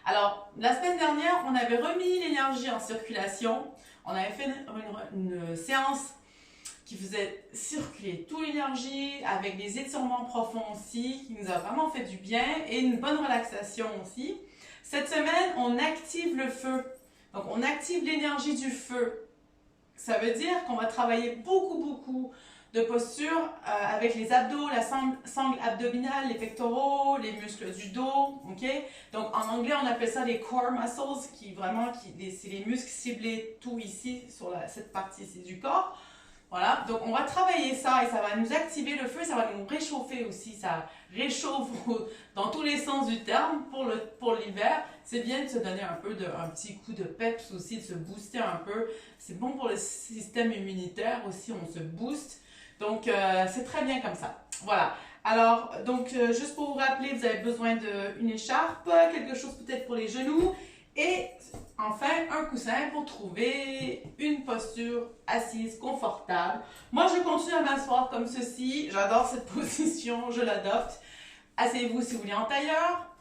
Alors, la semaine dernière, on avait remis l'énergie en circulation. On avait fait une séance qui faisait circuler toute l'énergie avec des étirements profonds aussi, qui nous a vraiment fait du bien et une bonne relaxation aussi. Cette semaine, on active le feu. Donc, on active l'énergie du feu. Ça veut dire qu'on va travailler beaucoup de postures avec les abdos, la sangle abdominale, les pectoraux, les muscles du dos, ok? Donc en anglais on appelle ça les core muscles, c'est les muscles ciblés tout ici sur cette partie-ci du corps. Voilà, donc on va travailler ça et ça va nous activer le feu, ça va nous réchauffer aussi, ça réchauffe dans tous les sens du terme pour l'hiver. C'est bien de se donner un petit coup de peps aussi, de se booster un peu. C'est bon pour le système immunitaire aussi, on se booste. Donc c'est très bien comme ça. Voilà. Alors, donc juste pour vous rappeler, vous avez besoin d'une écharpe, quelque chose peut-être pour les genoux et enfin un coussin pour trouver une posture assise confortable. Moi, je continue à m'asseoir comme ceci. J'adore cette position, je l'adopte. Asseyez-vous si vous voulez en tailleur.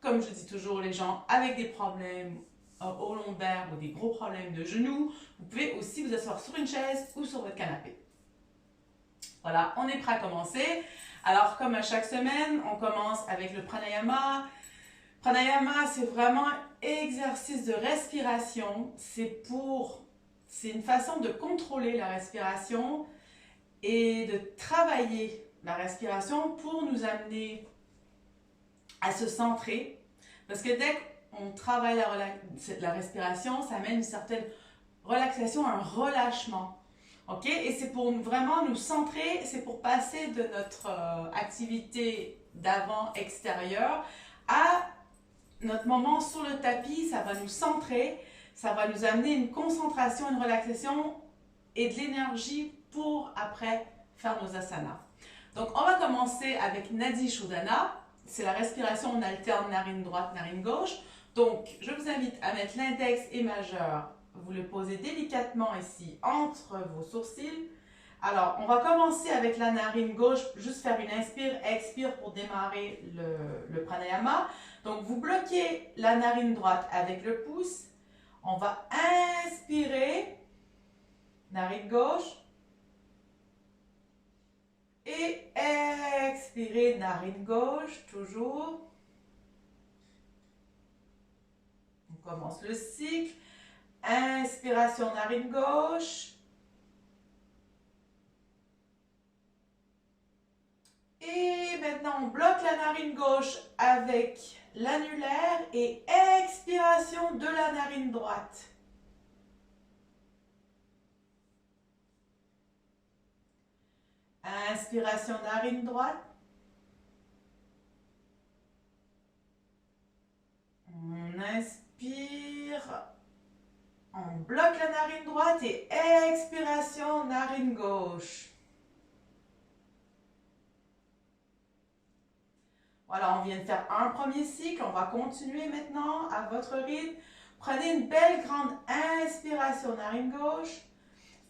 Comme je dis toujours, les gens avec des problèmes au lombaire ou des gros problèmes de genoux, vous pouvez aussi vous asseoir sur une chaise ou sur votre canapé. Voilà, on est prêt à commencer. Alors, comme à chaque semaine, on commence avec le pranayama. Pranayama, c'est vraiment un exercice de respiration. C'est une façon de contrôler la respiration et de travailler la respiration pour nous amener à se centrer. Parce que dès qu'on travaille la respiration, ça amène une certaine relaxation, un relâchement. OK? Et c'est pour vraiment nous centrer, c'est pour passer de notre activité d'avant extérieure à notre moment sur le tapis. Ça va nous centrer, ça va nous amener une concentration, une relaxation et de l'énergie pour après faire nos asanas. Donc on va commencer avec Nadi Shodhana. C'est la respiration, on alterne narine droite, narine gauche. Donc je vous invite à mettre l'index et majeur. Vous le posez délicatement ici entre vos sourcils. Alors, on va commencer avec la narine gauche, juste faire une inspire-expire pour démarrer le pranayama. Donc, vous bloquez la narine droite avec le pouce. On va inspirer, narine gauche. Et expirer, narine gauche, toujours. On commence le cycle. Inspiration, narine gauche. Et maintenant, on bloque la narine gauche avec l'annulaire et expiration de la narine droite. Inspiration, narine droite. On inspire. On bloque la narine droite et expiration, narine gauche. Voilà, on vient de faire un premier cycle. On va continuer maintenant à votre rythme. Prenez une belle grande inspiration, narine gauche.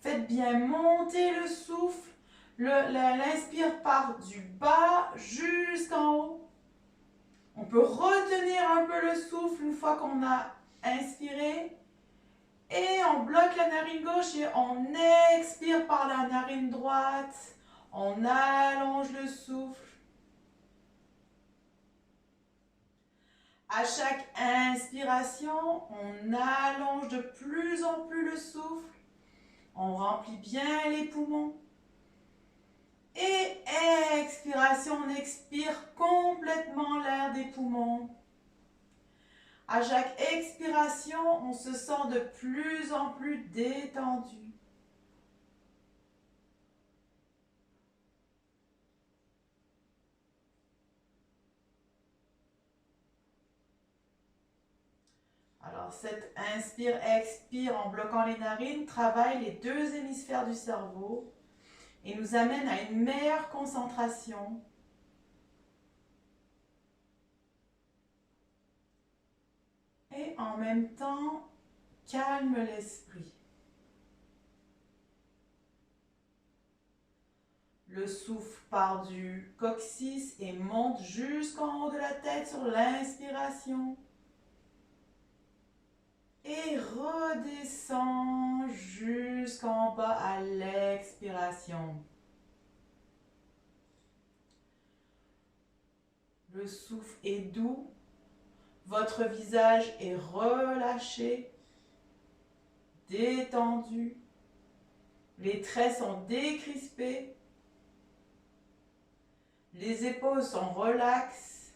Faites bien monter le souffle. L'inspire part du bas jusqu'en haut. On peut retenir un peu le souffle une fois qu'on a inspiré. Et on bloque la narine gauche et on expire par la narine droite. On allonge le souffle. À chaque inspiration, on allonge de plus en plus le souffle. On remplit bien les poumons. Et expiration, on expire complètement l'air des poumons. À chaque expiration, on se sent de plus en plus détendu. Alors, cette inspire-expire en bloquant les narines travaille les deux hémisphères du cerveau et nous amène à une meilleure concentration. Et en même temps, calme l'esprit. Le souffle part du coccyx et monte jusqu'en haut de la tête sur l'inspiration. Et redescend jusqu'en bas à l'expiration. Le souffle est doux. Votre visage est relâché, détendu. Les traits sont décrispés. Les épaules sont relaxes.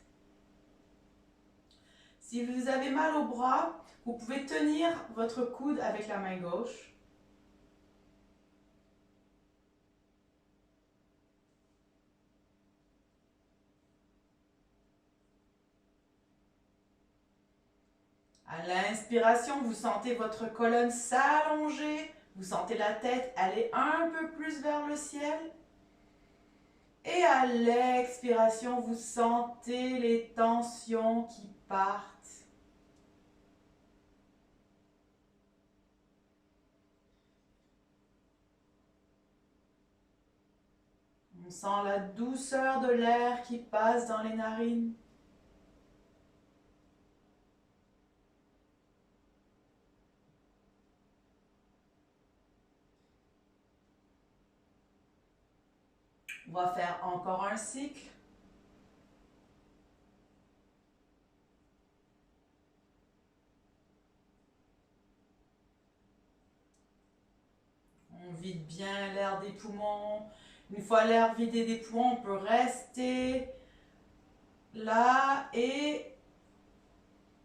Si vous avez mal au bras, vous pouvez tenir votre coude avec la main gauche. À l'inspiration, vous sentez votre colonne s'allonger. Vous sentez la tête aller un peu plus vers le ciel. Et à l'expiration, vous sentez les tensions qui partent. On sent la douceur de l'air qui passe dans les narines. On va faire encore un cycle. On vide bien l'air des poumons. Une fois l'air vidé des poumons, on peut rester là et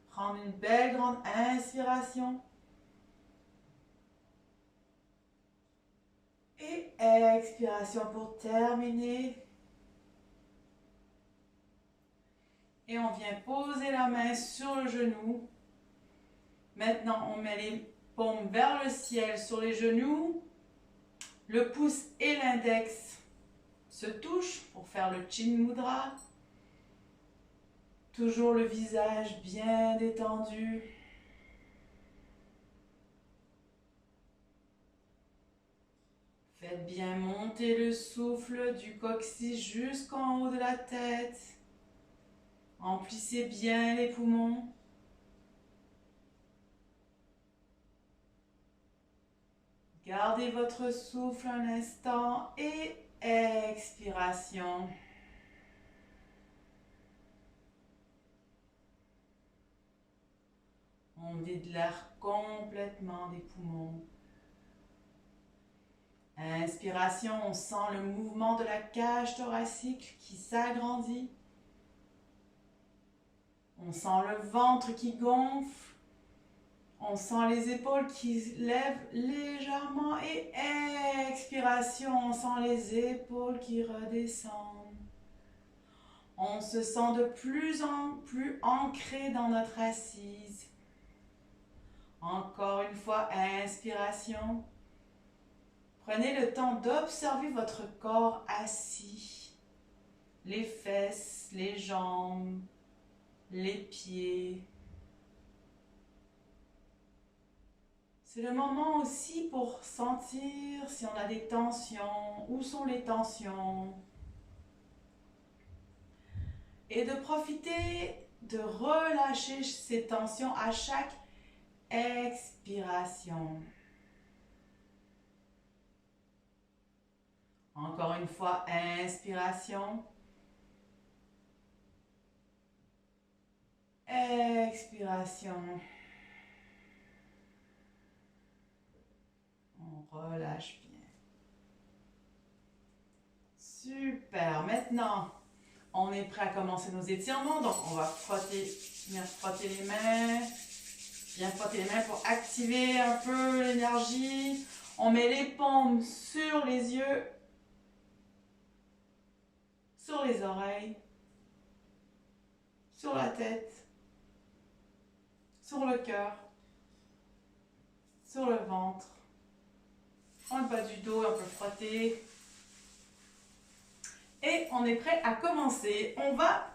prendre une belle grande inspiration. Et expiration pour terminer. Et on vient poser la main sur le genou. Maintenant, on met les paumes vers le ciel sur les genoux. Le pouce et l'index se touchent pour faire le Chin Mudra. Toujours le visage bien détendu. Faites bien monter le souffle du coccyx jusqu'en haut de la tête. Emplissez bien les poumons. Gardez votre souffle un instant et expiration. On vide l'air complètement des poumons. Inspiration, on sent le mouvement de la cage thoracique qui s'agrandit. On sent le ventre qui gonfle. On sent les épaules qui se lèvent légèrement et expiration, on sent les épaules qui redescendent. On se sent de plus en plus ancré dans notre assise. Encore une fois, inspiration. Prenez le temps d'observer votre corps assis. Les fesses, les jambes, les pieds. C'est le moment aussi pour sentir si on a des tensions, où sont les tensions. Et de profiter de relâcher ces tensions à chaque expiration. Encore une fois, inspiration. Expiration. On relâche bien. Super. Maintenant, on est prêt à commencer nos étirements. Donc, on va bien frotter les mains. Bien frotter les mains pour activer un peu l'énergie. On met les paumes sur les yeux, sur les oreilles, sur la tête, sur le cœur, sur le ventre. On le bas du dos, on peut frotter. Et on est prêt à commencer. On va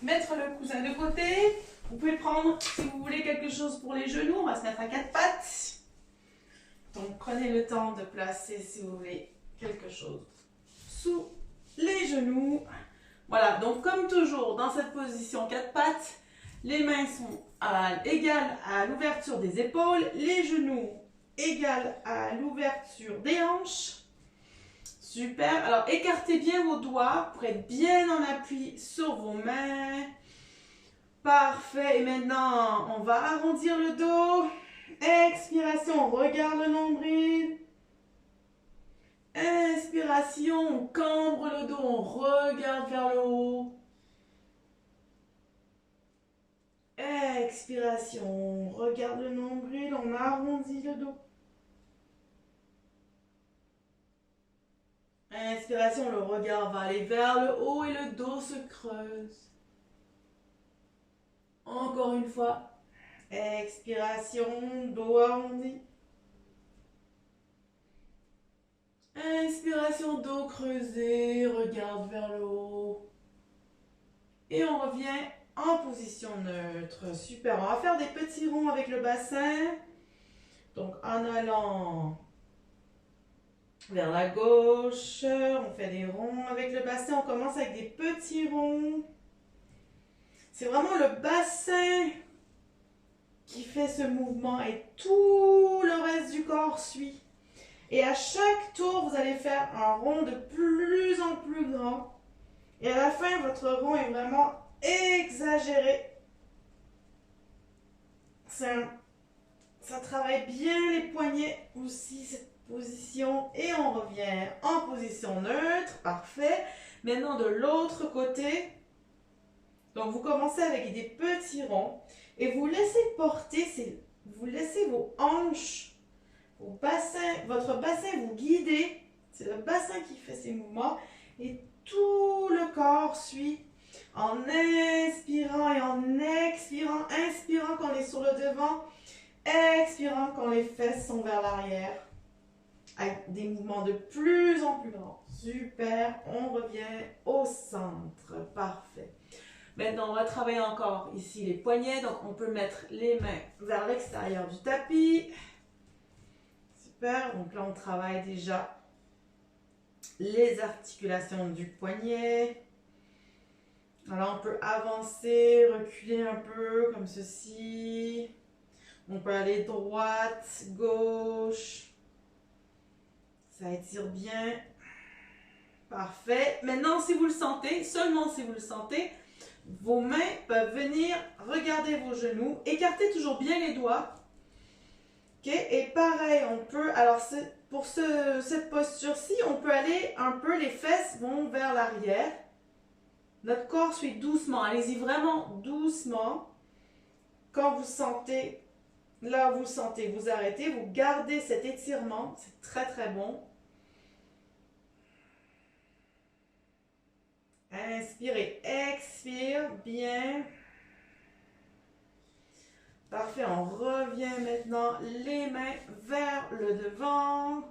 mettre le coussin de côté. Vous pouvez prendre, si vous voulez, quelque chose pour les genoux. On va se mettre à quatre pattes. Donc, prenez le temps de placer, si vous voulez, quelque chose sous les genoux. Voilà, donc comme toujours, dans cette position quatre pattes, les mains sont égale à l'ouverture des épaules, les genoux égale à l'ouverture des hanches. Super. Alors, écartez bien vos doigts pour être bien en appui sur vos mains. Parfait. Et maintenant, on va arrondir le dos. Expiration, on regarde le nombril. Inspiration, on cambre le dos, on regarde vers le haut. Expiration, on regarde le nombril, on arrondit le dos. Inspiration, le regard va aller vers le haut et le dos se creuse. Encore une fois. Expiration, dos arrondi. Inspiration, dos creusé, regarde vers le haut. Et on revient en position neutre. Super, on va faire des petits ronds avec le bassin. Donc en allant vers la gauche, on fait des ronds avec le bassin. On commence avec des petits ronds. C'est vraiment le bassin qui fait ce mouvement et tout le reste du corps suit. Et à chaque tour, vous allez faire un rond de plus en plus grand. Et à la fin, votre rond est vraiment exagéré. Ça travaille bien les poignets aussi, cette position. Et on revient en position neutre. Parfait. Maintenant, de l'autre côté. Donc, vous commencez avec des petits ronds. Et vous laissez porter, vous laissez vos hanches, votre bassin vous guider. C'est le bassin qui fait ces mouvements. Et tout le corps suit en inspirant et en expirant. Inspirant quand on est sur le devant. Expirant quand les fesses sont vers l'arrière. Avec des mouvements de plus en plus grands. Super. On revient au centre. Parfait. Maintenant, on va travailler encore ici les poignets. Donc, on peut mettre les mains vers l'extérieur du tapis. Super. Donc là, on travaille déjà les articulations du poignet. Alors, on peut avancer, reculer un peu comme ceci. On peut aller droite, gauche. Ça étire bien. Parfait. Maintenant, si vous le sentez, seulement si vous le sentez, vos mains peuvent venir regarder vos genoux. Écartez toujours bien les doigts. Ok, et pareil, on peut, alors pour cette posture-ci, on peut aller un peu, les fesses vont vers l'arrière. Notre corps suit doucement. Allez-y vraiment doucement. Quand vous sentez, là vous le sentez, vous arrêtez, vous gardez cet étirement. C'est très très bon. Inspirez, expire, bien. Parfait, on revient maintenant les mains vers le devant.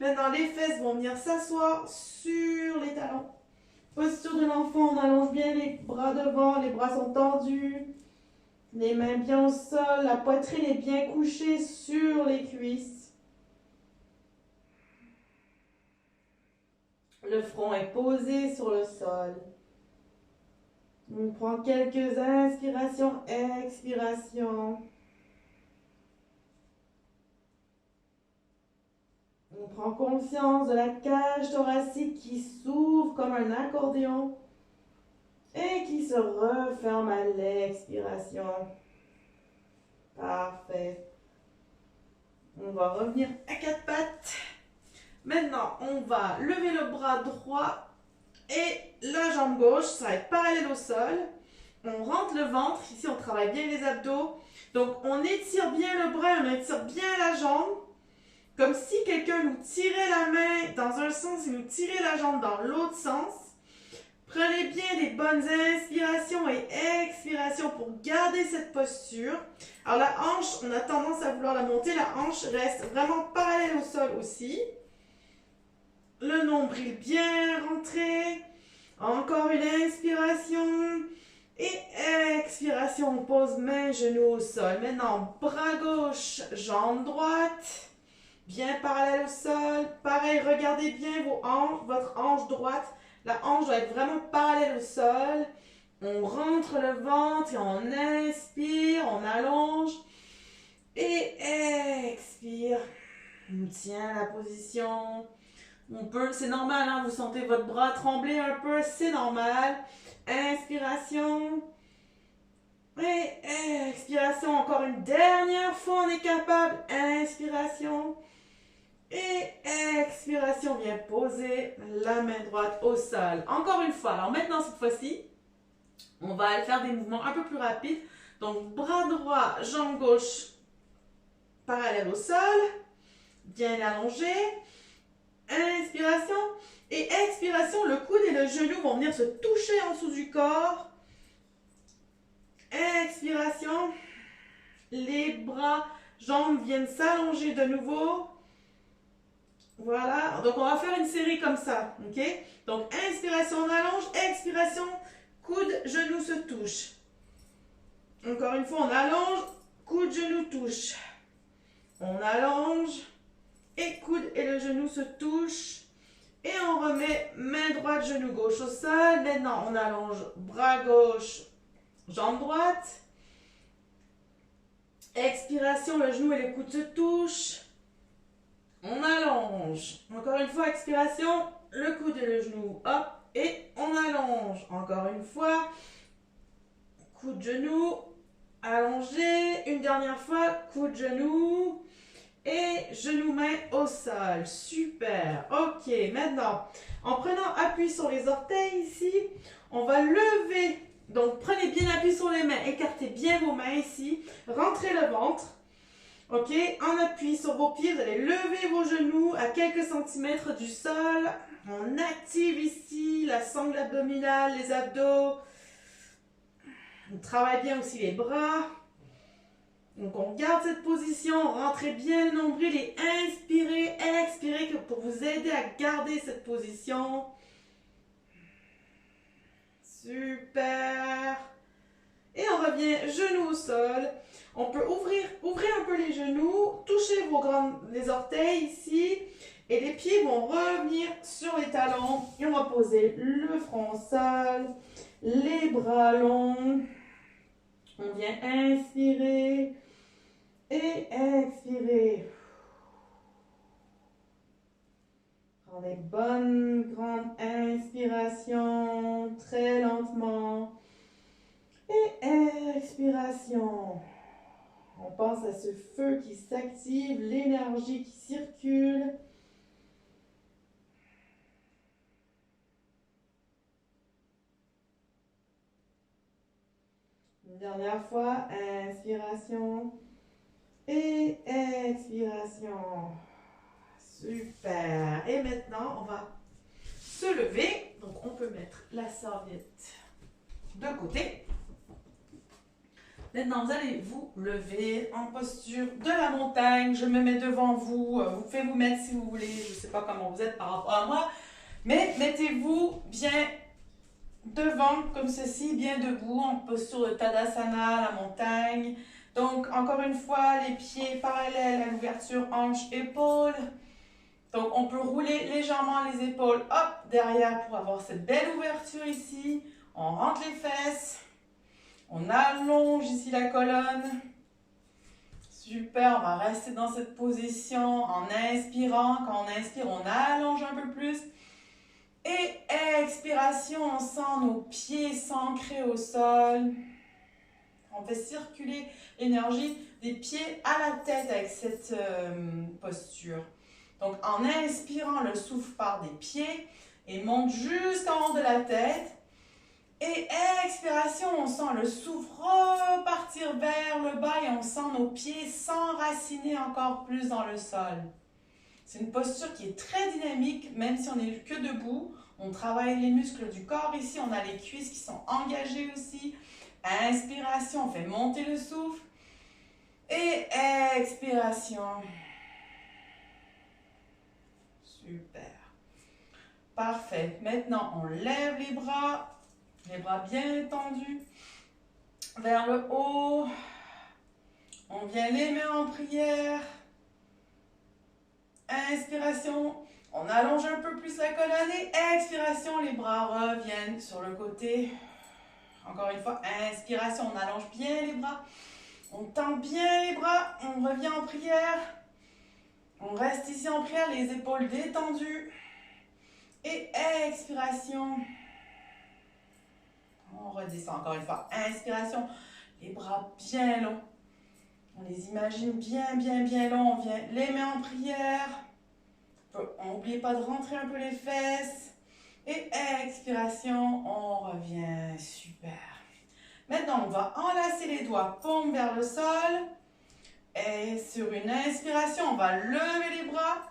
Maintenant, les fesses vont venir s'asseoir sur les talons. Posture de l'enfant, on allonge bien les bras devant, les bras sont tendus. Les mains bien au sol, la poitrine est bien couchée sur les cuisses. Le front est posé sur le sol. On prend quelques inspirations, expirations. On prend conscience de la cage thoracique qui s'ouvre comme un accordéon et qui se referme à l'expiration. Parfait. On va revenir à quatre pattes. Maintenant, on va lever le bras droit et la jambe gauche, ça va être parallèle au sol. On rentre le ventre, ici on travaille bien les abdos. Donc on étire bien le bras, on étire bien la jambe. Comme si quelqu'un nous tirait la main dans un sens et nous tirait la jambe dans l'autre sens. Prenez bien des bonnes inspirations et expirations pour garder cette posture. Alors la hanche, on a tendance à vouloir la monter. La hanche reste vraiment parallèle au sol aussi. Le nombril bien rentré. Encore une inspiration. Et expiration, on pose main, genou au sol. Maintenant, bras gauche, jambe droite. Bien parallèle au sol. Pareil, regardez bien vos hanches, votre hanche droite. La hanche doit être vraiment parallèle au sol. On rentre le ventre et on inspire, on allonge. Et expire. On tient la position. On peut, c'est normal, hein, vous sentez votre bras trembler un peu, c'est normal. Inspiration. Et expiration, encore une dernière fois, on est capable. Inspiration. Et expiration, viens poser la main droite au sol. Encore une fois, alors maintenant cette fois-ci, on va faire des mouvements un peu plus rapides. Donc bras droit, jambe gauche parallèle au sol. Bien allongé. Inspiration. Et expiration, le coude et le genou vont venir se toucher en dessous du corps. Expiration. Les bras, jambes viennent s'allonger de nouveau. Voilà. Donc, on va faire une série comme ça. OK? Donc, inspiration, on allonge. Expiration, coude, genou se touche. Encore une fois, on allonge. Coude, genou touche. On allonge. Et coude et le genou se touchent. Et on remet main droite, genou gauche au sol. Maintenant, on allonge bras gauche, jambe droite. Expiration, le genou et les coudes se touchent. On allonge. Encore une fois, expiration, le coude et le genou, hop, et on allonge. Encore une fois, coude, genou, allongé. Une dernière fois, coude, genou. Et genou, main au sol. Super. Ok, maintenant, en prenant appui sur les orteils ici, on va lever. Donc, prenez bien appui sur les mains. Écartez bien vos mains ici. Rentrez le ventre. Ok, en appui sur vos pieds, vous allez lever vos genoux à quelques centimètres du sol. On active ici la sangle abdominale, les abdos. On travaille bien aussi les bras. Donc, on garde cette position, rentrez bien le nombril et inspirez, expirez pour vous aider à garder cette position. Super. Et on revient genoux au sol. On peut ouvrir un peu les genoux, toucher les orteils ici. Et les pieds vont revenir sur les talons. Et on va poser le front au sol, les bras longs. On vient inspirer. Et expirez. Prenez des bonnes grandes inspirations, très lentement. Et expiration. On pense à ce feu qui s'active, l'énergie qui circule. Une dernière fois, inspiration. Et expiration. Super. Et maintenant, on va se lever. Donc, on peut mettre la serviette de côté. Maintenant, vous allez vous lever en posture de la montagne. Je me mets devant vous. Vous pouvez vous mettre si vous voulez. Je ne sais pas comment vous êtes par rapport à moi. Mais mettez-vous bien devant, comme ceci, bien debout, en posture de Tadasana, la montagne. Donc, encore une fois, les pieds parallèles à l'ouverture hanche-épaules. Donc, on peut rouler légèrement les épaules, hop, derrière pour avoir cette belle ouverture ici. On rentre les fesses. On allonge ici la colonne. Super, on va rester dans cette position en inspirant. Quand on inspire, on allonge un peu plus. Et expiration, on sent nos pieds s'ancrer au sol. On fait circuler l'énergie des pieds à la tête avec cette posture. Donc, en inspirant, le souffle part des pieds et monte jusqu'en haut de la tête. Et expiration, on sent le souffle repartir vers le bas et on sent nos pieds s'enraciner encore plus dans le sol. C'est une posture qui est très dynamique, même si on n'est que debout. On travaille les muscles du corps ici, on a les cuisses qui sont engagées aussi. Inspiration, on fait monter le souffle. Et expiration. Super. Parfait. Maintenant, on lève les bras bien tendus vers le haut. On vient les mains en prière. Inspiration, on allonge un peu plus la colonne et expiration, les bras reviennent sur le côté. Encore une fois, inspiration, on allonge bien les bras. On tend bien les bras, on revient en prière. On reste ici en prière, les épaules détendues. Et expiration. On redescend encore une fois. Inspiration, les bras bien longs. On les imagine bien, bien, bien longs. On vient les mains en prière. N'oubliez pas de rentrer un peu les fesses. Et expiration, on revient. Super. Maintenant, on va enlacer les doigts, paume vers le sol. Et sur une inspiration, on va lever les bras.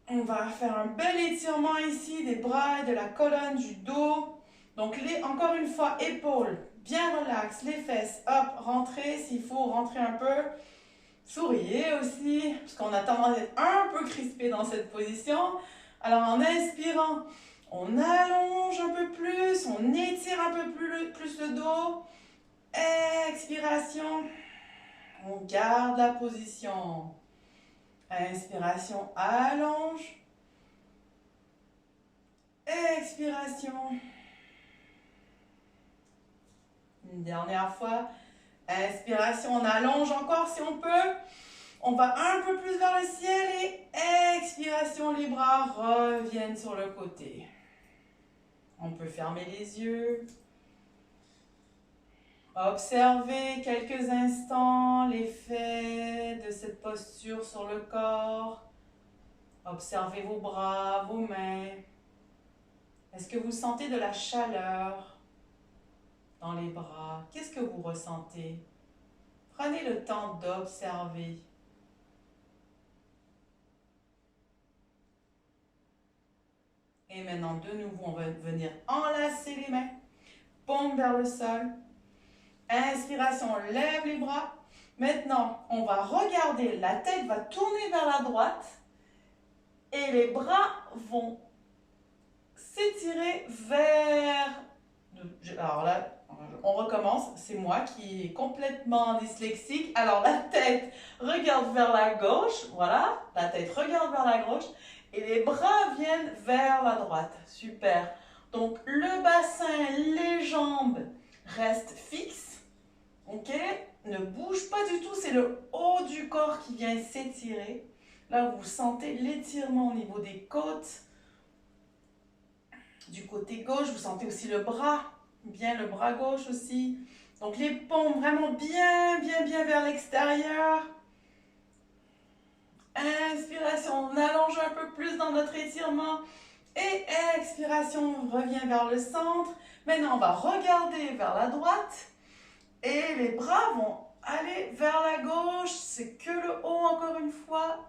On va faire un bel étirement ici des bras et de la colonne, du dos. Donc, encore une fois, épaules bien relax, les fesses, hop, rentrez s'il faut rentrer un peu. Souriez aussi, parce qu'on a tendance à être un peu crispé dans cette position. Alors, en inspirant, on allonge un peu plus, on étire un peu plus le dos. Expiration, on garde la position. Inspiration, allonge. Expiration. Une dernière fois. Inspiration, on allonge encore si on peut. On va un peu plus vers le ciel et expiration, les bras reviennent sur le côté. On peut fermer les yeux. Observez quelques instants l'effet de cette posture sur le corps. Observez vos bras, vos mains. Est-ce que vous sentez de la chaleur dans les bras? Qu'est-ce que vous ressentez? Prenez le temps d'observer. Et maintenant, de nouveau, on va venir enlacer les mains. Paume vers le sol. Inspiration, on lève les bras. Maintenant, on va regarder, la tête va tourner vers la droite. Et les bras vont s'étirer vers... Alors là, on recommence. C'est moi qui est complètement dyslexique. Alors la tête regarde vers la gauche. Voilà, la tête regarde vers la gauche. Et les bras viennent vers la droite. Super. Donc le bassin, les jambes restent fixes. Ok? Ne bouge pas du tout. C'est le haut du corps qui vient s'étirer. Là, vous sentez l'étirement au niveau des côtes. Du côté gauche, vous sentez aussi le bras. Bien le bras gauche aussi. Donc les paumes vraiment bien, bien, bien vers l'extérieur. Inspiration, on allonge un peu plus dans notre étirement. Et expiration, on revient vers le centre. Maintenant, on va regarder vers la droite. Et les bras vont aller vers la gauche. C'est que le haut encore une fois.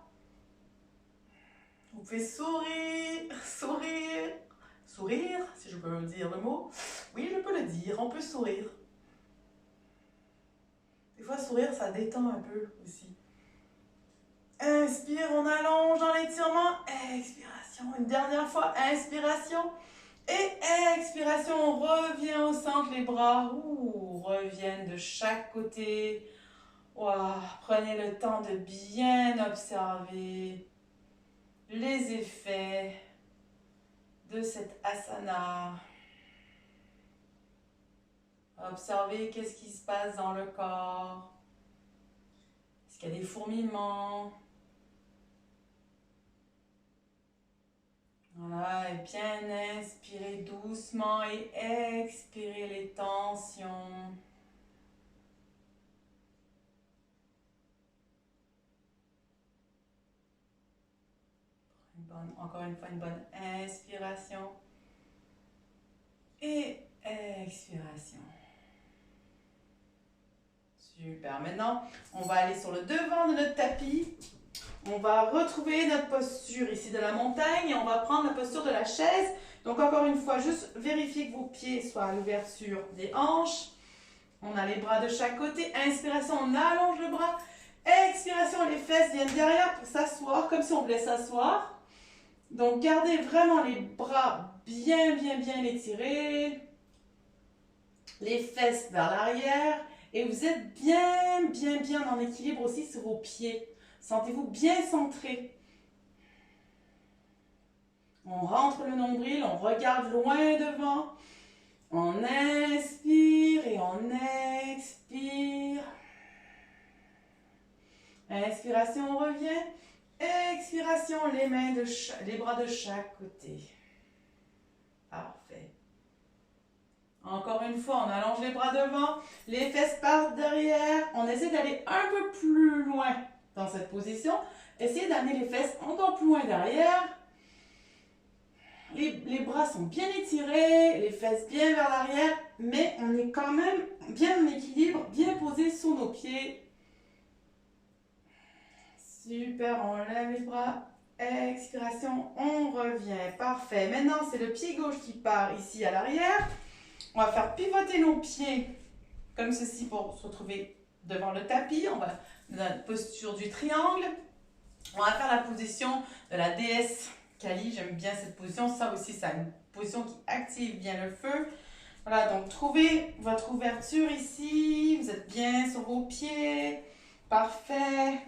Vous pouvez sourire, sourire, sourire, si je peux dire le mot. Oui, je peux le dire, on peut sourire. Des fois, sourire, ça détend un peu aussi. Inspire, on allonge dans l'étirement. Expiration, une dernière fois. Inspiration. Et expiration, on revient au centre. Les bras reviennent de chaque côté. Wow, prenez le temps de bien observer les effets de cette asana. Observez qu'est-ce qui se passe dans le corps. Est-ce qu'il y a des fourmillements? Voilà, et bien inspirez doucement et expirez les tensions. Encore une fois, une bonne inspiration et expiration. Super. Maintenant, on va aller sur le devant de notre tapis. On va retrouver notre posture ici de la montagne et on va prendre la posture de la chaise. Donc encore une fois, juste vérifiez que vos pieds soient à l'ouverture des hanches. On a les bras de chaque côté. Inspiration, on allonge le bras. Expiration, les fesses viennent derrière pour s'asseoir, comme si on voulait s'asseoir. Donc gardez vraiment les bras bien, bien, bien étirés. Les fesses vers l'arrière. Et vous êtes bien, bien, bien en équilibre aussi sur vos pieds. Sentez-vous bien centré. On rentre le nombril, on regarde loin devant. On inspire et on expire. Inspiration, on revient. Expiration, les bras de chaque côté. Parfait. Encore une fois, on allonge les bras devant, les fesses partent derrière. On essaie d'aller un peu plus loin dans cette position. Essayez d'amener les fesses encore plus loin derrière. Les bras sont bien étirés, les fesses bien vers l'arrière, mais on est quand même bien en équilibre, bien posé sur nos pieds. Super, on lève les bras. Expiration, on revient. Parfait. Maintenant, c'est le pied gauche qui part ici à l'arrière. On va faire pivoter nos pieds comme ceci pour se retrouver devant le tapis. On va dans la posture du triangle. On va faire la position de la déesse Kali. J'aime bien cette position. Ça aussi, c'est une position qui active bien le feu. Voilà, donc trouvez votre ouverture ici. Vous êtes bien sur vos pieds. Parfait.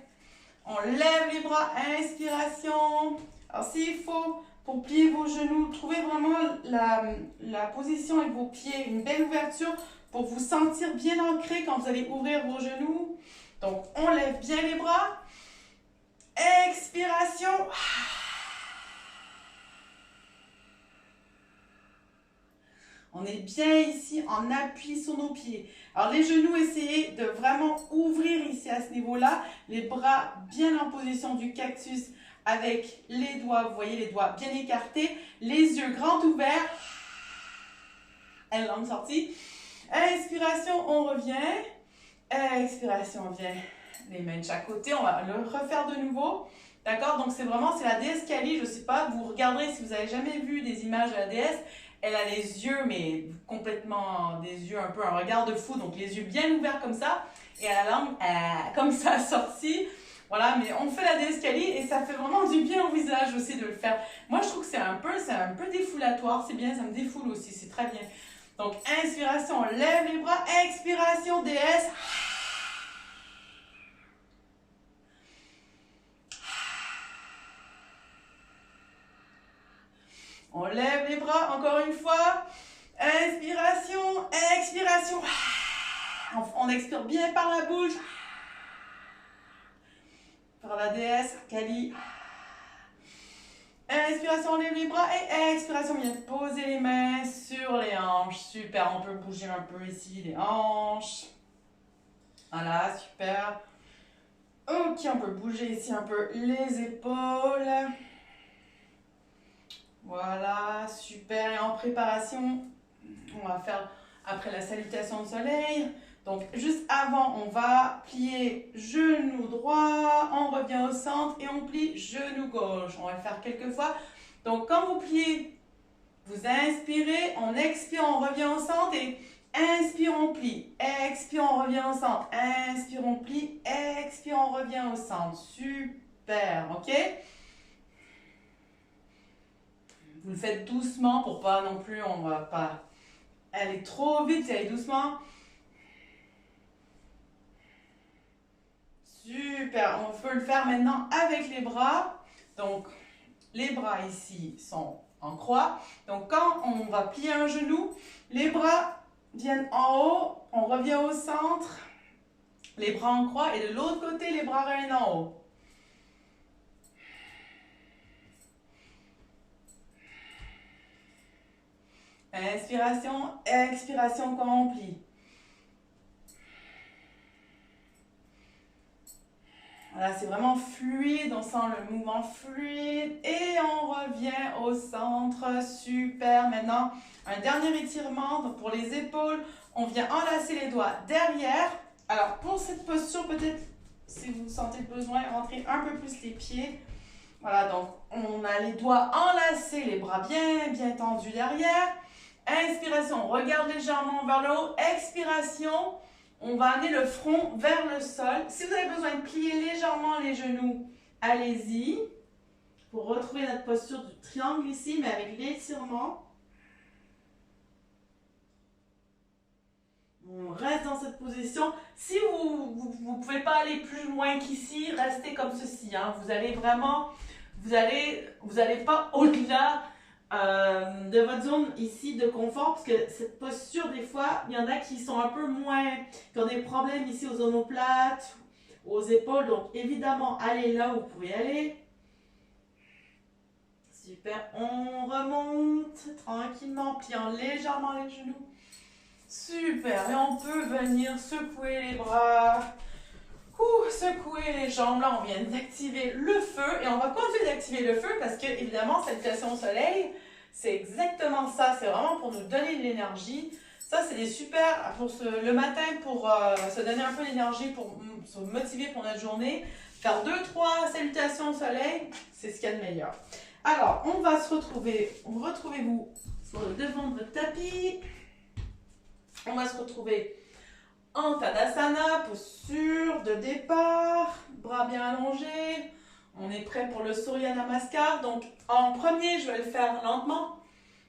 On lève les bras, inspiration. Alors s'il faut, pour plier vos genoux, trouvez vraiment la position avec vos pieds, une belle ouverture pour vous sentir bien ancré quand vous allez ouvrir vos genoux. Donc on lève bien les bras. Expiration. On est bien ici en appui sur nos pieds. Alors les genoux, essayez de vraiment ouvrir ici à ce niveau-là. Les bras bien en position du cactus avec les doigts, vous voyez les doigts bien écartés. Les yeux grands ouverts. Langue sortie. Inspiration, on revient. Expiration, on vient. Les mains de chaque côté. On va le refaire de nouveau. D'accord? Donc c'est la déesse Kali. Je ne sais pas, vous regarderez si vous n'avez jamais vu des images de la déesse. Elle a les yeux, mais complètement des yeux un peu un regard de fou, donc les yeux bien ouverts comme ça, et à la langue comme ça sortie. Voilà, mais on fait la déesse Kali et ça fait vraiment du bien au visage aussi de le faire. Moi, je trouve que c'est un peu défoulatoire, c'est bien, ça me défoule aussi, c'est très bien. Donc, inspiration, on lève les bras, expiration, déesse. On lève les bras, encore une fois. Inspiration, expiration. On expire bien par la bouche. Par la déesse, Kali. Inspiration, on lève les bras. Et expiration, bien poser les mains sur les hanches. Super, on peut bouger un peu ici les hanches. Voilà, super. Ok, on peut bouger ici un peu les épaules. Voilà, super. Et en préparation, on va faire après la salutation de soleil. Donc, juste avant, on va plier genou droit, on revient au centre et on plie genou gauche. On va le faire quelques fois. Donc, quand vous pliez, vous inspirez, on expire, on revient au centre et inspire, on plie. Expire, on revient au centre. Inspire, on plie. Expire, on revient au centre. Super, ok? Vous le faites doucement pour pas non plus, on va pas aller trop vite, allez doucement. Super, on peut le faire maintenant avec les bras. Donc, les bras ici sont en croix. Donc, quand on va plier un genou, les bras viennent en haut, on revient au centre, les bras en croix et de l'autre côté, les bras reviennent en haut. Inspiration, expiration quand on plie. Voilà, c'est vraiment fluide, on sent le mouvement fluide et on revient au centre. Super, maintenant un dernier étirement. Donc pour les épaules, on vient enlacer les doigts derrière. Alors pour cette posture, peut-être si vous sentez le besoin, rentrez un peu plus les pieds. Voilà, donc on a les doigts enlacés, les bras bien tendus derrière. Inspiration, on regarde légèrement vers le haut. Expiration, on va amener le front vers le sol. Si vous avez besoin de plier légèrement les genoux, allez-y. Pour retrouver notre posture du triangle ici, mais avec l'étirement. On reste dans cette position. Si vous ne pouvez pas aller plus loin qu'ici, restez comme ceci. Hein. Vous allez vraiment, vous allez pas au-delà de votre zone ici de confort, parce que cette posture, des fois, il y en a qui sont un peu moins, qui ont des problèmes ici aux omoplates, aux épaules. Donc, évidemment, allez là où vous pouvez aller. Super, on remonte tranquillement, pliant légèrement les genoux. Super, et on peut venir secouer les bras, secouer les jambes. Là, on vient d'activer le feu et on va continuer d'activer le feu parce que, évidemment, salutation au soleil, c'est exactement ça. C'est vraiment pour nous donner de l'énergie. Ça, c'est des super pour le matin pour se donner un peu d'énergie, pour se motiver pour notre journée. Faire 2-3 salutations au soleil, c'est ce qu'il y a de meilleur. Alors, on va se retrouver, retrouvez-vous sur le devant de votre tapis. On va se retrouver en Tadasana, posture de départ, bras bien allongés. On est prêt pour le Surya Namaskar. Donc, en premier, je vais le faire lentement.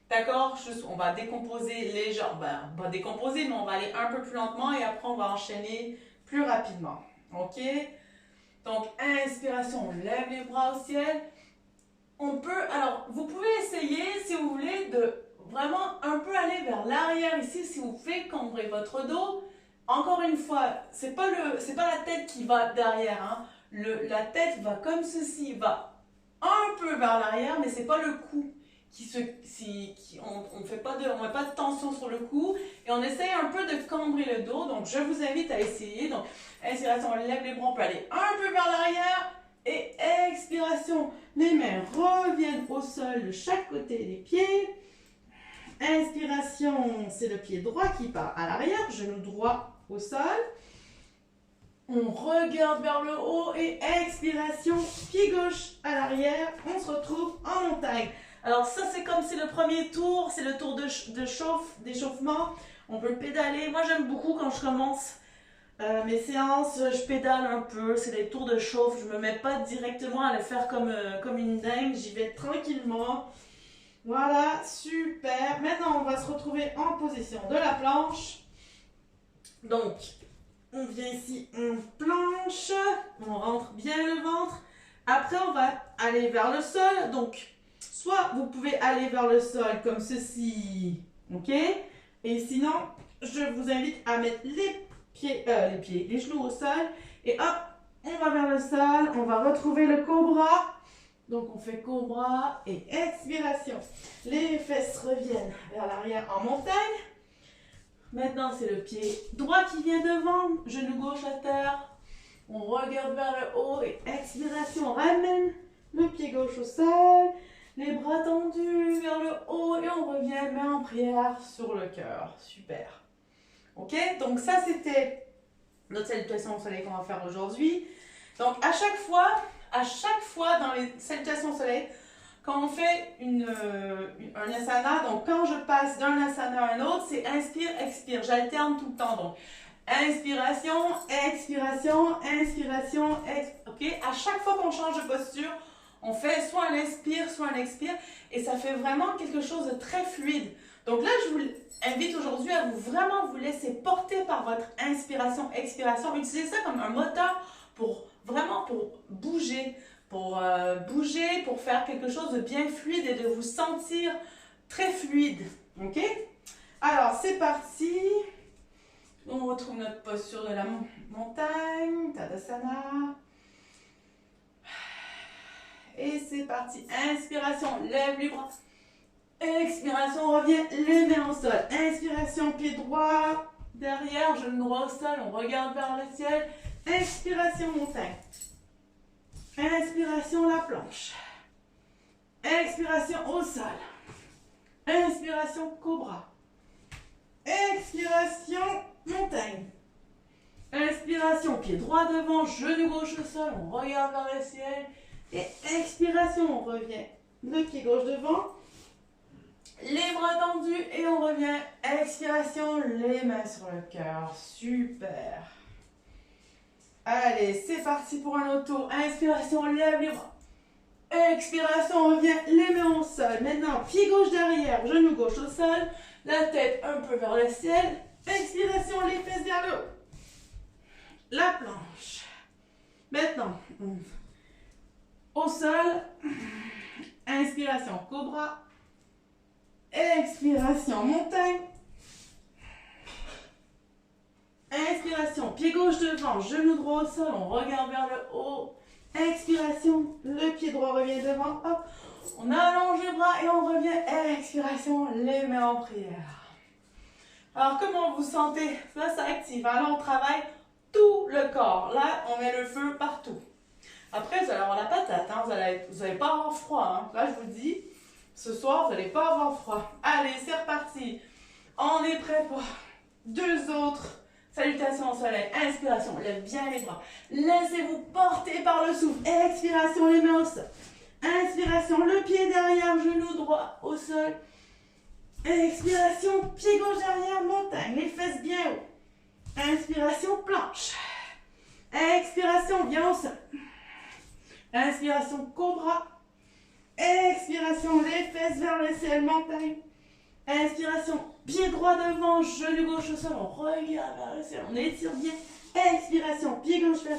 D'accord? On va décomposer les jambes. Ben, pas décomposer, mais on va aller un peu plus lentement et après, on va enchaîner plus rapidement. OK? Donc, inspiration, on lève les bras au ciel. On peut, alors, vous pouvez essayer, si vous voulez, de vraiment un peu aller vers l'arrière ici, si vous faites cambrer votre dos. Encore une fois, c'est pas la tête qui va derrière, hein. La tête va comme ceci, va un peu vers l'arrière, mais c'est pas le cou on met pas de tension sur le cou et on essaye un peu de cambrer le dos. Donc, je vous invite à essayer. Donc, inspiration, on lève les bras, on peut aller un peu vers l'arrière. Et expiration, les mains reviennent au sol de chaque côté des pieds. Inspiration, c'est le pied droit qui part à l'arrière, genou droit au sol. On regarde vers le haut et expiration, pied gauche à l'arrière. On se retrouve en montagne. Alors ça, c'est comme c'est le premier tour, c'est le tour d'échauffement. On peut le pédaler. Moi, j'aime beaucoup quand je commence mes séances, je pédale un peu, c'est des tours de chauffe, je me mets pas directement à le faire comme une dingue, j'y vais tranquillement. Voilà, super. Maintenant, on va se retrouver en position de la planche. Donc, on vient ici, on planche, on rentre bien le ventre. Après, on va aller vers le sol. Donc, soit vous pouvez aller vers le sol comme ceci, ok? Et sinon, je vous invite à mettre les genoux au sol. Et hop, on va vers le sol. On va retrouver le cobra. Donc, on fait cobra et expiration. Les fesses reviennent vers l'arrière en montagne. Maintenant, c'est le pied droit qui vient devant. Genou gauche à terre. On regarde vers le haut et expiration. On ramène le pied gauche au sol. Les bras tendus vers le haut et on revient main en prière sur le cœur. Super. Ok, donc ça c'était notre salutation au soleil qu'on va faire aujourd'hui. Donc à chaque fois dans les salutations au soleil, quand on fait un asana, donc quand je passe d'un asana à un autre, c'est inspire, expire. J'alterne tout le temps. Donc inspiration, expiration, inspiration, ok. À chaque fois qu'on change de posture, on fait soit un inspire, soit un expire, et ça fait vraiment quelque chose de très fluide. Donc là, je vous invite aujourd'hui à vraiment vous laisser porter par votre inspiration, expiration. Utilisez ça comme un moteur pour bouger, pour faire quelque chose de bien fluide et de vous sentir très fluide. Ok? Alors, c'est parti. On retrouve notre posture de la montagne, Tadasana. Et c'est parti. Inspiration, lève les bras. Expiration, on revient les mains au sol. Inspiration, pied droit derrière, genou droit au sol. On regarde vers le ciel. Expiration, montagne. Inspiration, la planche. Expiration, au sol. Inspiration, cobra. Expiration, montagne. Inspiration, pied droit devant, genou gauche au sol. On regarde vers le ciel. Et expiration, on revient le pied gauche devant. Les bras tendus et on revient. Expiration, les mains sur le cœur. Super. Allez, c'est parti pour un auto. Inspiration, on lève les bras. Expiration, on revient les mains au sol. Maintenant, pied gauche derrière, genou gauche au sol. La tête un peu vers le ciel. Expiration, les fesses vers le haut. La planche. Maintenant, au sol. Inspiration, cobra. Expiration, montagne. Inspiration, pied gauche devant, genou droit au sol, on regarde vers le haut. Expiration, le pied droit revient devant, hop. On allonge les bras et on revient. Expiration, les mains en prière. Alors, comment vous sentez? Ça active. Alors, on travaille tout le corps. Là, on met le feu partout. Après, vous allez avoir la patate. Hein. Vous n'allez pas avoir froid. Hein. Là, je vous dis, ce soir, vous n'allez pas avoir froid. Allez, c'est reparti. On est prêt pour 2 autres. Salutations au soleil. Inspiration, lève bien les bras. Laissez-vous porter par le souffle. Expiration, les mains au sol. Inspiration, le pied derrière, genou droit au sol. Expiration, pied gauche derrière, montagne, les fesses bien haut. Inspiration, planche. Expiration, bien au sol. Inspiration, cobra. Expiration, les fesses vers le ciel, montagne. Inspiration, pied droit devant, genou gauche au sol, on regarde vers le ciel, on étire bien. Expiration, pied gauche vers,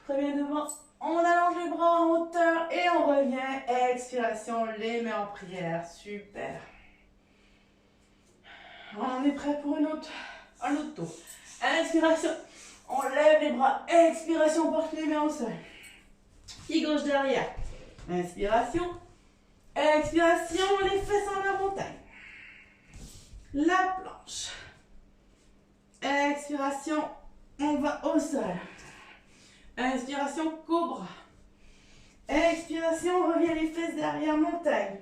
revient devant, on allonge les bras en hauteur et on revient. Expiration, les mains en prière, super. On est prêt pour un autre tour. Inspiration, on lève les bras. Expiration, on porte les mains au sol. Pied gauche derrière. Inspiration. Expiration, les fesses en la montagne. La planche. Expiration, on va au sol. Inspiration, cobra. Expiration, on revient les fesses derrière, montagne.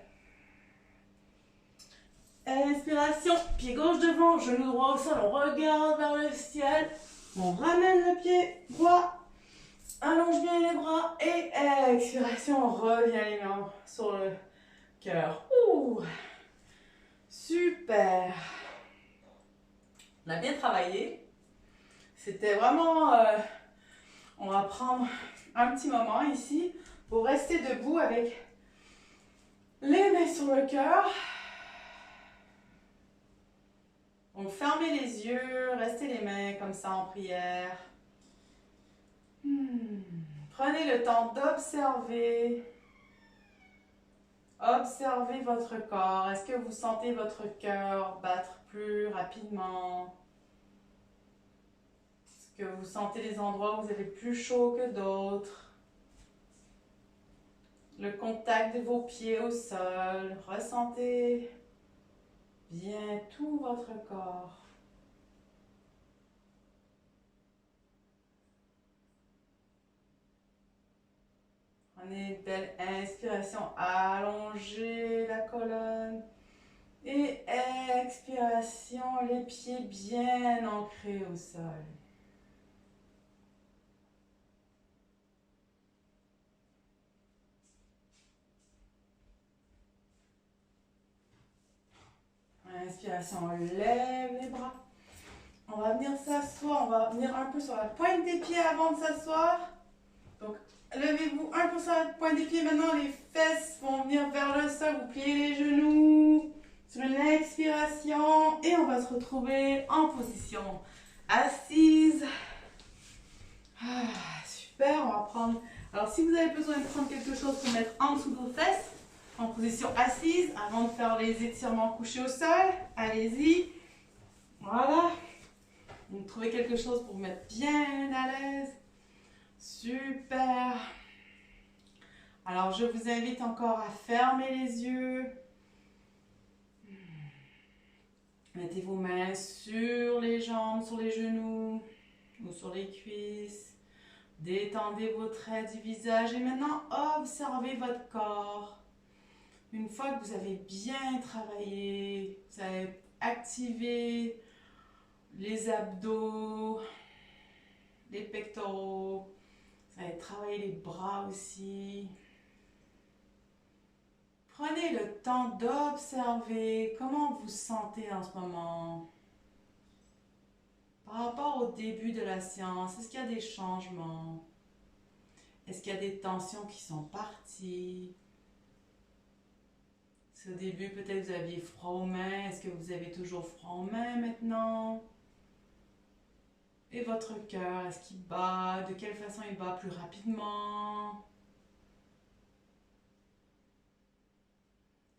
Inspiration, pied gauche devant, genou droit au sol, on regarde vers le ciel. On ramène le pied droit, allonge bien les bras et expiration, on revient les mains sur le cœur. Super. On a bien travaillé. C'était vraiment... on va prendre un petit moment ici pour rester debout avec les mains sur le cœur. Donc, fermez les yeux, restez les mains comme ça en prière. Prenez le temps d'observer. Observez votre corps. Est-ce que vous sentez votre cœur battre plus rapidement? Est-ce que vous sentez les endroits où vous avez plus chaud que d'autres? Le contact de vos pieds au sol. Ressentez bien tout votre corps. Prenez une belle inspiration, allongez la colonne. Et expiration, les pieds bien ancrés au sol. Inspiration, on lève les bras. On va venir s'asseoir, on va venir un peu sur la pointe des pieds avant de s'asseoir. Donc, levez-vous un peu sur la pointe des pieds. Maintenant, les fesses vont venir vers le sol. Vous pliez les genoux sur une expiration. Et on va se retrouver en position assise. Super, on va prendre... Alors, si vous avez besoin de prendre quelque chose pour mettre en dessous de vos fesses, en position assise, avant de faire les étirements couchés au sol, allez-y. Voilà. Vous trouvez quelque chose pour vous mettre bien à l'aise. Super. Alors, je vous invite encore à fermer les yeux. Mettez vos mains sur les jambes, sur les genoux ou sur les cuisses. Détendez vos traits du visage et maintenant, observez votre corps. Une fois que vous avez bien travaillé, vous avez activé les abdos, les pectoraux, vous avez travaillé les bras aussi. Prenez le temps d'observer comment vous vous sentez en ce moment. Par rapport au début de la séance, est-ce qu'il y a des changements? Est-ce qu'il y a des tensions qui sont parties? Au début, peut-être vous aviez froid aux mains. Est-ce que vous avez toujours froid aux mains maintenant? Et votre cœur, est-ce qu'il bat? De quelle façon il bat plus rapidement?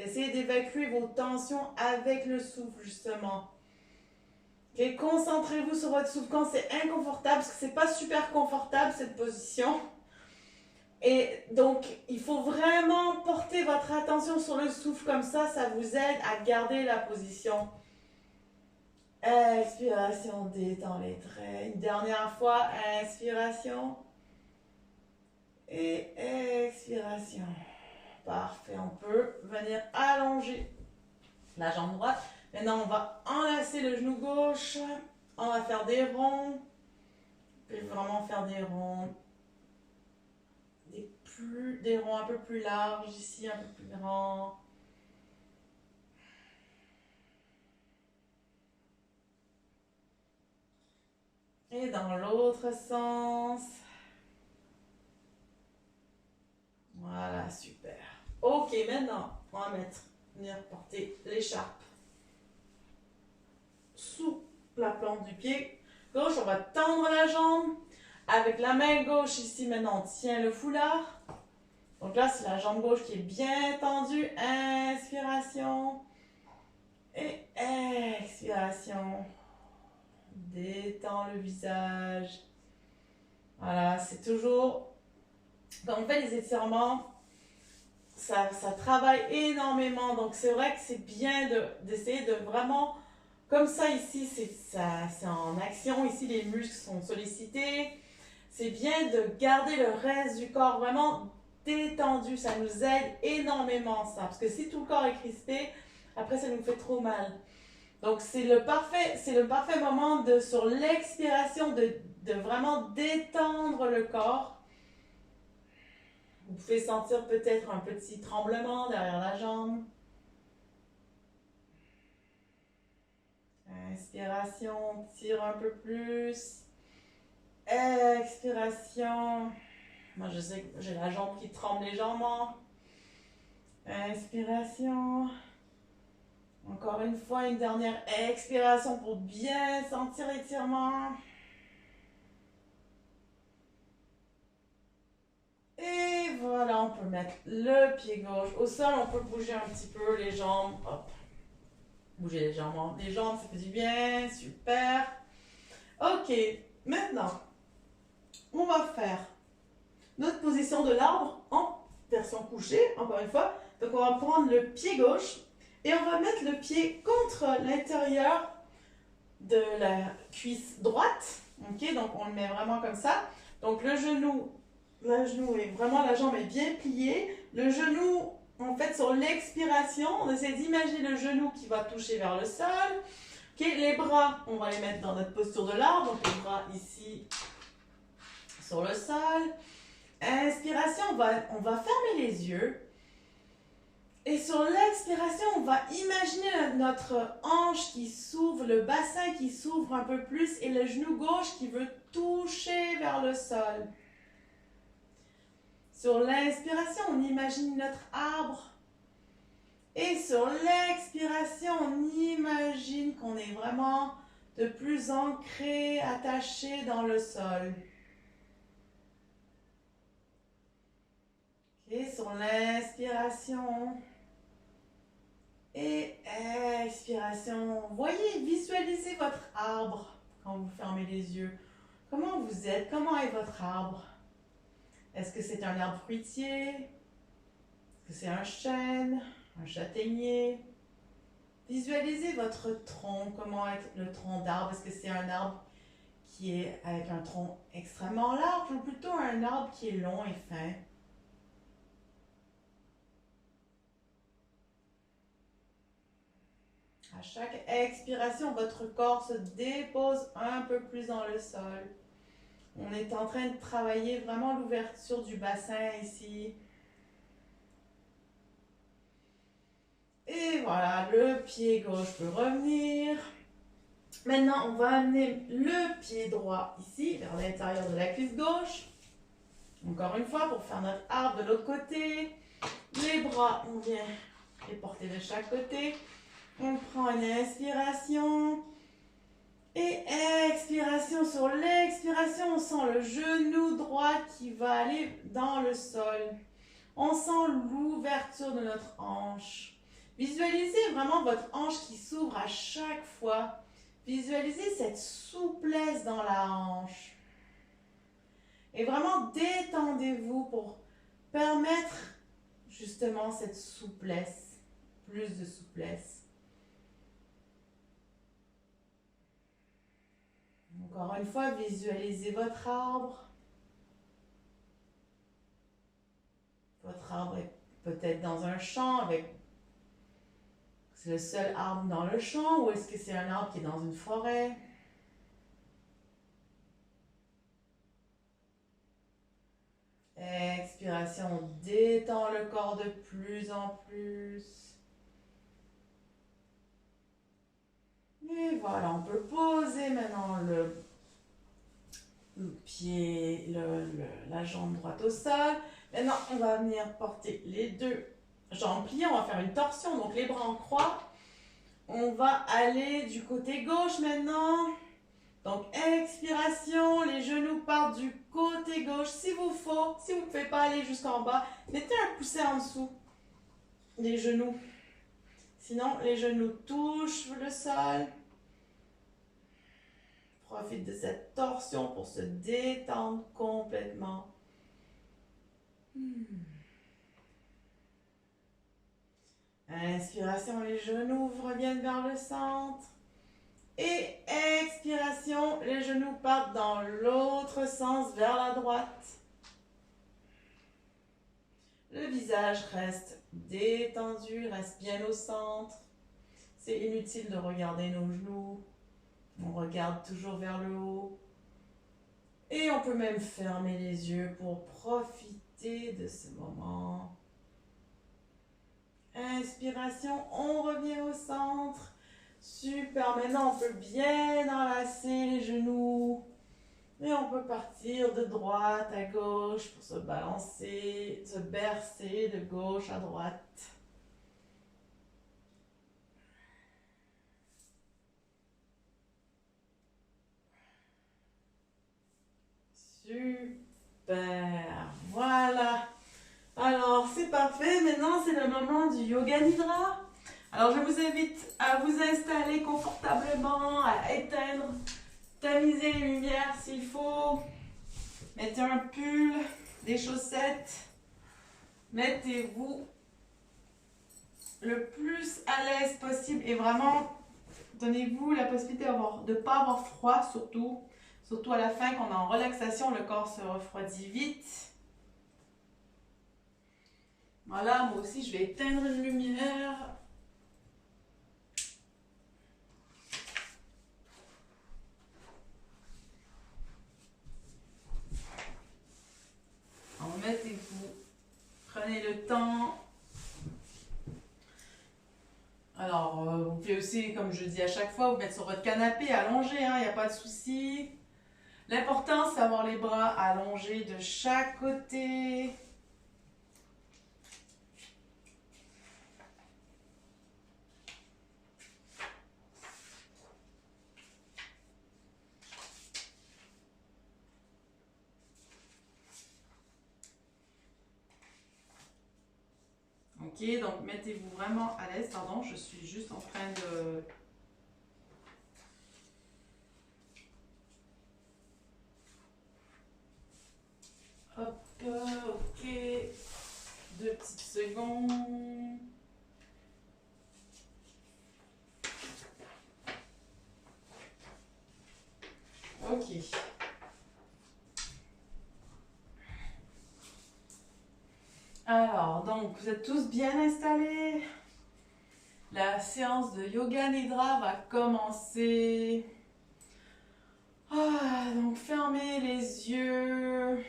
Essayez d'évacuer vos tensions avec le souffle, justement. Okay? Concentrez-vous sur votre souffle quand c'est inconfortable, parce que c'est pas super confortable cette position. Et donc, il faut vraiment porter votre attention sur le souffle, comme ça vous aide à garder la position. Expiration, détend les traits. Une dernière fois, inspiration. Et expiration. Parfait, on peut venir allonger la jambe droite. Maintenant, on va enlacer le genou gauche. On va faire des ronds. Puis vraiment faire des ronds. Des ronds un peu plus larges ici, un peu plus grands. Et dans l'autre sens. Voilà, super. Ok, maintenant, on va venir porter l'écharpe sous la plante du pied gauche. On va tendre la jambe. Avec la main gauche ici, maintenant, on tient le foulard. Donc là, c'est la jambe gauche qui est bien tendue. Inspiration. Et expiration. Détends le visage. Voilà, c'est toujours... Quand on fait les étirements, ça travaille énormément. Donc c'est vrai que c'est bien d'essayer de vraiment... Comme ça ici, c'est en action. Ici, les muscles sont sollicités. C'est bien de garder le reste du corps vraiment détendu. Ça nous aide énormément, ça. Parce que si tout le corps est crispé, après, ça nous fait trop mal. Donc, c'est le parfait moment sur l'expiration de vraiment détendre le corps. Vous pouvez sentir peut-être un petit tremblement derrière la jambe. Inspiration, tire un peu plus. Expiration. Moi, je sais que j'ai la jambe qui tremble légèrement. Inspiration. Encore une fois, une dernière expiration pour bien sentir l'étirement. Et voilà, on peut mettre le pied gauche au sol. On peut bouger un petit peu les jambes. Hop. Bouger légèrement les jambes, ça fait du bien. Super. Ok, maintenant, on va faire notre position de l'arbre en version couchée, encore une fois. Donc, on va prendre le pied gauche et on va mettre le pied contre l'intérieur de la cuisse droite. Ok, donc on le met vraiment comme ça. Donc, le genou est vraiment, la jambe est bien pliée. Le genou, en fait, sur l'expiration, on essaie d'imaginer le genou qui va toucher vers le sol. Ok, les bras, on va les mettre dans notre posture de l'arbre. Donc, les bras ici sur le sol. Inspiration, on va fermer les yeux. Et sur l'expiration, on va imaginer notre hanche qui s'ouvre, le bassin qui s'ouvre un peu plus et le genou gauche qui veut toucher vers le sol. Sur l'inspiration, on imagine notre arbre. Et sur l'expiration, on imagine qu'on est vraiment de plus ancré, attaché dans le sol. Et sur l'inspiration et expiration, voyez, visualisez votre arbre quand vous fermez les yeux. Comment vous êtes? Comment est votre arbre? Est-ce que c'est un arbre fruitier? Est-ce que c'est un chêne? Un châtaignier? Visualisez votre tronc. Comment est le tronc d'arbre? Est-ce que c'est un arbre qui est avec un tronc extrêmement large ou plutôt un arbre qui est long et fin? À chaque expiration, votre corps se dépose un peu plus dans le sol. On est en train de travailler vraiment l'ouverture du bassin ici. Et voilà, le pied gauche peut revenir. Maintenant, on va amener le pied droit ici, vers l'intérieur de la cuisse gauche. Encore une fois, pour faire notre arbre de l'autre côté. Les bras, on vient les porter de chaque côté. On prend une inspiration. Et expiration. Sur l'expiration, on sent le genou droit qui va aller dans le sol. On sent l'ouverture de notre hanche. Visualisez vraiment votre hanche qui s'ouvre à chaque fois. Visualisez cette souplesse dans la hanche. Et vraiment détendez-vous pour permettre justement cette souplesse, plus de souplesse. Encore une fois, visualisez votre arbre. Votre arbre est peut-être dans un champ avec... C'est le seul arbre dans le champ ou est-ce que c'est un arbre qui est dans une forêt? Expiration, on détend le corps de plus en plus. Et voilà, on peut poser maintenant le pied, la jambe droite au sol. Maintenant, on va venir porter les deux jambes pliées. On va faire une torsion, donc les bras en croix. On va aller du côté gauche maintenant. Donc, expiration, les genoux partent du côté gauche. Si vous ne pouvez pas aller jusqu'en bas, mettez un coussin en dessous des genoux. Sinon, les genoux touchent le sol. Profite de cette torsion pour se détendre complètement. Inspiration, les genoux reviennent vers le centre. Et expiration, les genoux partent dans l'autre sens, vers la droite. Le visage reste détendu, reste bien au centre. C'est inutile de regarder nos genoux. On regarde toujours vers le haut. Et on peut même fermer les yeux pour profiter de ce moment. Inspiration, on revient au centre. Super, maintenant on peut bien enlacer les genoux. Et on peut partir de droite à gauche pour se balancer, se bercer de gauche à droite. Super, voilà. Alors, c'est parfait. Maintenant, c'est le moment du Yoga Nidra. Alors, je vous invite à vous installer confortablement, à éteindre, tamiser les lumières s'il faut. Mettez un pull, des chaussettes. Mettez-vous le plus à l'aise possible et vraiment, donnez-vous la possibilité de ne pas avoir froid, surtout à la fin, quand on est en relaxation, le corps se refroidit vite. Voilà, moi aussi, je vais éteindre une lumière. Alors, mettez-vous, prenez le temps. Alors, vous pouvez aussi, comme je dis à chaque fois, vous mettre sur votre canapé, allongé, il n'y a pas de souci. L'important, c'est d'avoir les bras allongés de chaque côté. Ok, donc mettez-vous vraiment à l'aise. Pardon, je suis juste en train de... Hop, ok. 2 petites secondes. Ok. Alors, donc, vous êtes tous bien installés. La séance de Yoga Nidra va commencer. Donc, fermez les yeux.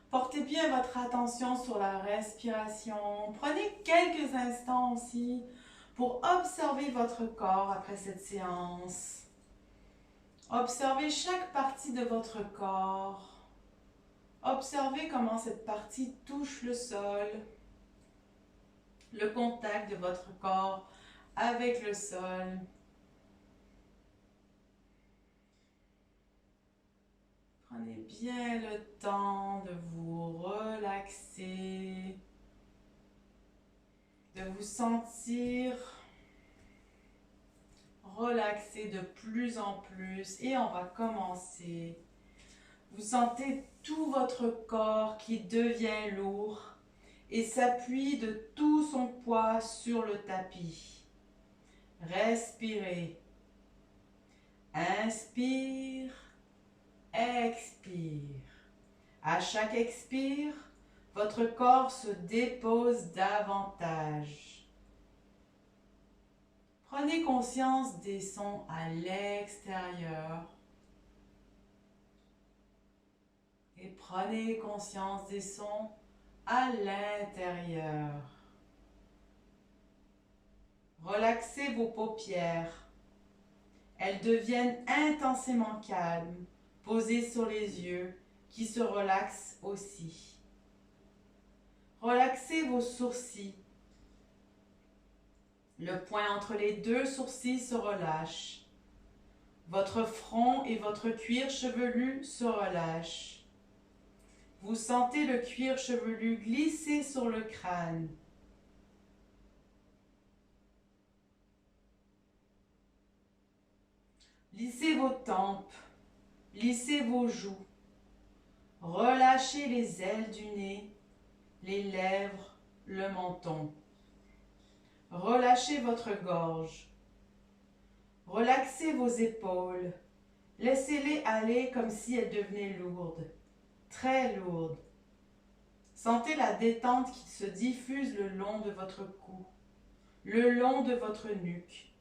Portez bien votre attention sur la respiration. Prenez quelques instants aussi pour observer votre corps après cette séance. Observez chaque partie de votre corps. Observez comment cette partie touche le sol, le contact de votre corps avec le sol. Prenez bien le temps de vous relaxer. de vous sentir relaxé de plus en plus. Et on va commencer. Vous sentez tout votre corps qui devient lourd et s'appuie de tout son poids sur le tapis. Respirez. Inspire, expire. À chaque expire, votre corps se dépose davantage. Prenez conscience des sons à l'extérieur et prenez conscience des sons à l'intérieur. Relaxez vos paupières. Elles deviennent intensément calmes, posées sur les yeux, qui se relaxent aussi. Relaxez vos sourcils. Le point entre les deux sourcils se relâche. Votre front et votre cuir chevelu se relâchent. Vous sentez le cuir chevelu glisser sur le crâne. Lissez vos tempes, lissez vos joues, relâchez les ailes du nez, les lèvres, le menton. Relâchez votre gorge, relaxez vos épaules, laissez-les aller comme si elles devenaient lourdes, très lourdes. Sentez la détente qui se diffuse le long de votre cou, le long de votre nuque.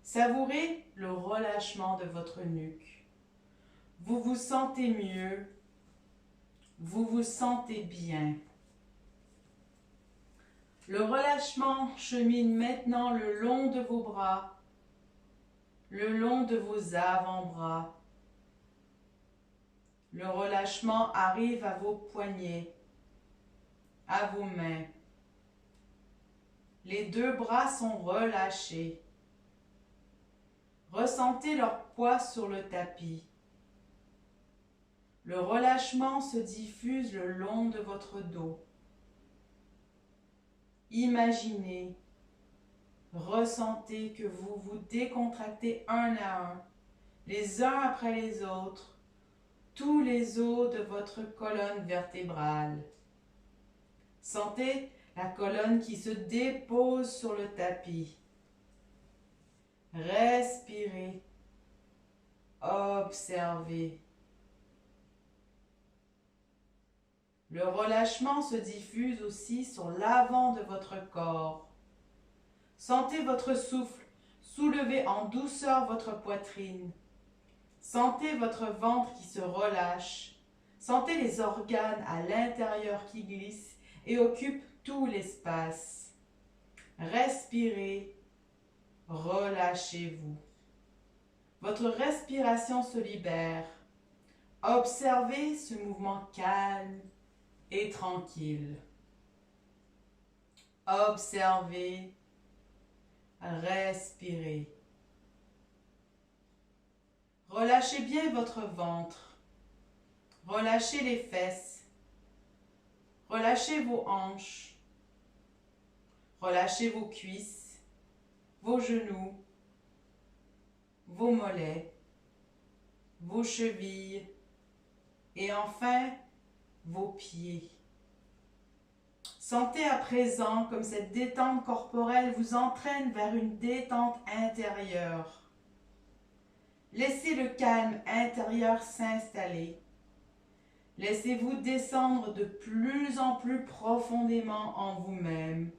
Savourez le relâchement de votre nuque. Vous vous sentez mieux. Vous vous sentez bien. Le relâchement chemine maintenant le long de vos bras, le long de vos avant-bras. Le relâchement arrive à vos poignets, à vos mains. Les deux bras sont relâchés. Ressentez leur poids sur le tapis. Le relâchement se diffuse le long de votre dos. Imaginez, ressentez que vous vous décontractez un à un, les uns après les autres, tous les os de votre colonne vertébrale. Sentez la colonne qui se dépose sur le tapis. Respirez, observez. Le relâchement se diffuse aussi sur l'avant de votre corps. Sentez votre souffle soulever en douceur votre poitrine. Sentez votre ventre qui se relâche. Sentez les organes à l'intérieur qui glissent et occupent tout l'espace. Respirez. Relâchez-vous. Votre respiration se libère. Observez ce mouvement calme et tranquille. Observez, respirez. Relâchez bien votre ventre. Relâchez les fesses. Relâchez vos hanches. Relâchez vos cuisses. Vos genoux, vos mollets, vos chevilles et enfin vos pieds. Sentez à présent comme cette détente corporelle vous entraîne vers une détente intérieure. Laissez le calme intérieur s'installer. Laissez-vous descendre de plus en plus profondément en vous-même.